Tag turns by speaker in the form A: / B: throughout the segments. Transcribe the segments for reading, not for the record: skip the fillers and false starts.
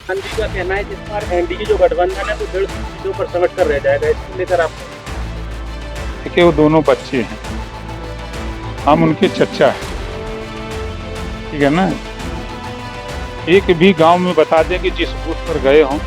A: गांधी का कहना है कि इस बार एनडीए जो गठबंधन है वो 150 सीटों पर सिमट कर रह जाएगा। इसको लेकर आप
B: देखिए, वो दोनों बच्चे हैं, हम उनके चच्चा हैं, ठीक है ना। एक भी गांव में बता दें कि जिस बूथ पर गए हों।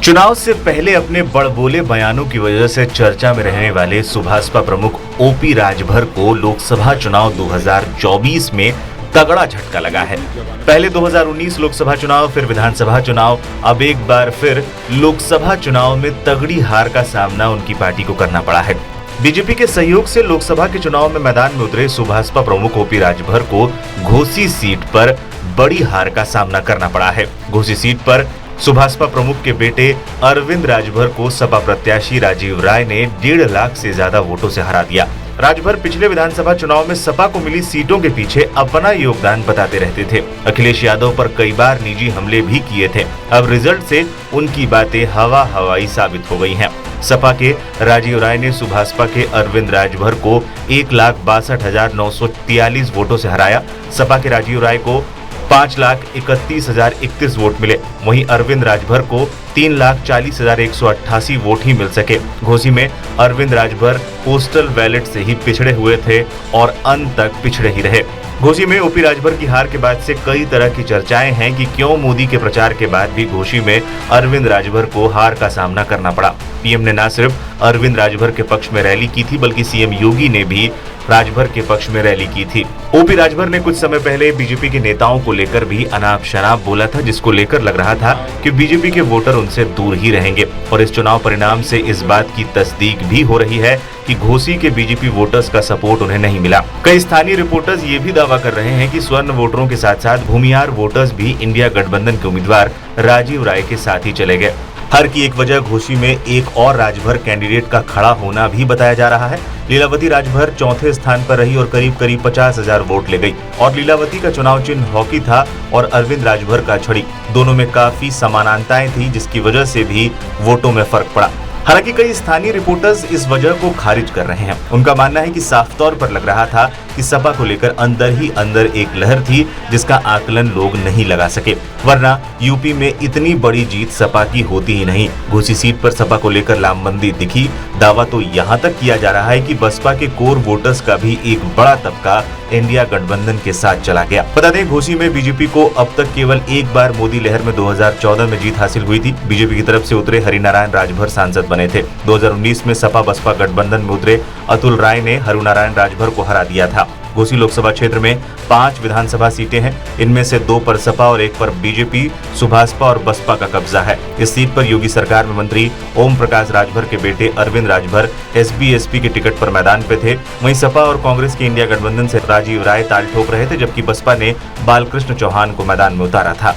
C: चुनाव से पहले अपने बड़बोले बयानों की वजह से चर्चा में रहने वाले सुभाषपा प्रमुख ओपी राजभर को लोकसभा चुनाव 2024 में तगड़ा झटका लगा है। पहले 2019 लोकसभा चुनाव, फिर विधानसभा चुनाव, अब एक बार फिर लोकसभा चुनाव में तगड़ी हार का सामना उनकी पार्टी को करना पड़ा है। बीजेपी के सहयोग से लोकसभा के चुनाव में मैदान में उतरे सुभाषपा प्रमुख ओपी राजभर को घोसी सीट पर बड़ी हार का सामना करना पड़ा है। घोसी सीट पर सुभाषपा प्रमुख के बेटे अरविंद राजभर को सपा प्रत्याशी राजीव राय ने 1.5 लाख से ज्यादा वोटों से हरा दिया। राजभर पिछले विधानसभा चुनाव में सपा को मिली सीटों के पीछे अपना योगदान बताते रहते थे। अखिलेश यादव पर कई बार निजी हमले भी किए थे। अब रिजल्ट से उनकी बातें हवाई साबित हो गई हैं। सपा के राजीव राय ने सुभाषपा के अरविंद राजभर को 1,62,943 वोटों से हराया। सपा के राजीव राय को 5,31,031 वोट मिले। वहीं अरविंद राजभर को 3,40,188 वोट ही मिल सके। घोसी में अरविंद राजभर पोस्टल बैलेट से ही पिछड़े हुए थे और अंत तक पिछड़े ही रहे। घोसी में ओपी राजभर की हार के बाद से कई तरह की चर्चाएं हैं कि क्यों मोदी के प्रचार के बाद भी घोसी में अरविंद राजभर को हार का सामना करना पड़ा। पीएम ने न सिर्फ अरविंद राजभर के पक्ष में रैली की थी, बल्कि सीएम योगी ने भी राजभर के पक्ष में रैली की थी। ओपी राजभर ने कुछ समय पहले बीजेपी के नेताओं को लेकर भी अनाप शनाप बोला था, जिसको लेकर लग रहा था कि बीजेपी के वोटर उनसे दूर ही रहेंगे। और इस चुनाव परिणाम से इस बात की तस्दीक भी हो रही है कि घोसी के बीजेपी वोटर्स का सपोर्ट उन्हें नहीं मिला। कई स्थानीय रिपोर्टर्स ये भी दावा कर रहे हैं कि स्वर्ण वोटरों के साथ साथ भूमिहार वोटर्स भी इंडिया गठबंधन के उम्मीदवार राजीव राय के साथ ही चले गए। हर की एक वजह घोसी में एक और राजभर कैंडिडेट का खड़ा होना भी बताया जा रहा है। लीलावती राजभर चौथे स्थान पर रही और करीब 50,000 वोट ले गई। और लीलावती का चुनाव चिन्ह हॉकी था और अरविंद राजभर का छड़ी। दोनों में काफी समानताएं थी, जिसकी वजह से भी वोटों में फर्क पड़ा। हालांकि कई स्थानीय रिपोर्टर्स इस वजह को खारिज कर रहे हैं। उनका मानना है कि साफ तौर पर लग रहा था कि सपा को लेकर अंदर ही अंदर एक लहर थी, जिसका आकलन लोग नहीं लगा सके, वरना यूपी में इतनी बड़ी जीत सपा की होती ही नहीं। घोसी सीट पर सपा को लेकर लामबंदी दिखी। दावा तो यहाँ तक किया जा रहा है कि बसपा के कोर वोटर्स का भी एक बड़ा तबका इंडिया गठबंधन के साथ चला गया। बता दें, घोसी में बीजेपी को अब तक केवल एक बार मोदी लहर में 2014 में जीत हासिल हुई थी। बीजेपी की तरफ से उतरे हरिनारायण राजभर सांसद बने थे। 2019 में सपा बसपा गठबंधन में उतरे अतुल राय ने हरिनारायण राजभर को हरा दिया था। घोसी लोकसभा क्षेत्र में 5 विधानसभा सीटें हैं। इनमें से 2 पर सपा और 1 पर बीजेपी, सुभाषपा और बसपा का कब्जा है। इस सीट पर योगी सरकार में मंत्री ओम प्रकाश राजभर के बेटे अरविंद राजभर एसबी-एसपी के टिकट पर मैदान पे थे। वहीं सपा और कांग्रेस के इंडिया गठबंधन से राजीव राय ताल ठोक रहे थे, जबकि बसपा ने बालकृष्ण चौहान को मैदान में उतारा था।